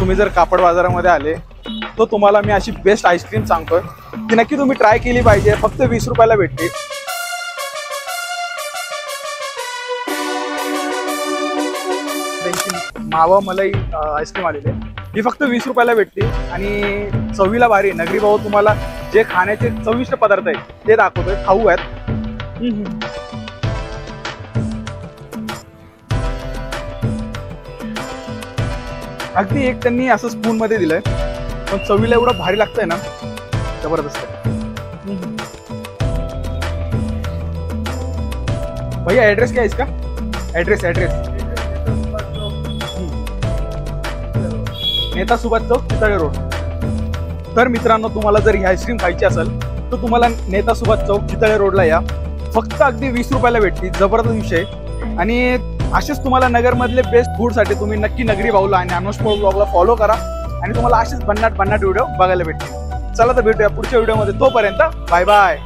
तुम्ही जर कापड बाजारामध्ये आले तो तुम्हाला मी अशी बेस्ट आईस्क्रीम सांगतोय ती नक्की तुम्ही ट्राय केली पाहिजे। फक्त 20 रुपयाला भेटते। मावा मलाई आईस्क्रीम आलेली आहे, ही फक्त 20 रुपयाला भेटते आणि चवीला भारी। नगरी भाऊ तुम्हाला जे खाण्याचे चविष्ट पदार्थ आहेत ते दाखवतोय, खाऊ आहेत। अगदी एक त्यांनी असं स्पून मध्ये दिलंय, पण चवीला एवढं भारी लागतंय ना, जबरदस्त आहे। भैया एड्रेस क्या है इसका? एड्रेस नेता सुभाष चौक चितळे रोड। तर मित्रांनो तुम्हाला जर ही आईस्क्रीम खायची असेल तर तुम्हाला नेता सुभाष चौक चितळे रोडला या, फक्त अगदी 20 रुपयाला भेटते। जबरदस्त विषय। आणि असेच तुम्हाला नगरमधले बेस्ट फूडसाठी तुम्ही नक्की नगरी भाऊला आणि अनुष्का ब्लॉगला फॉलो करा आणि तुम्हाला असेच भन्नाट व्हिडिओ बघायला भेटतील। चला तर भेटूया पुढच्या व्हिडिओमध्ये, तोपर्यंत बाय बाय।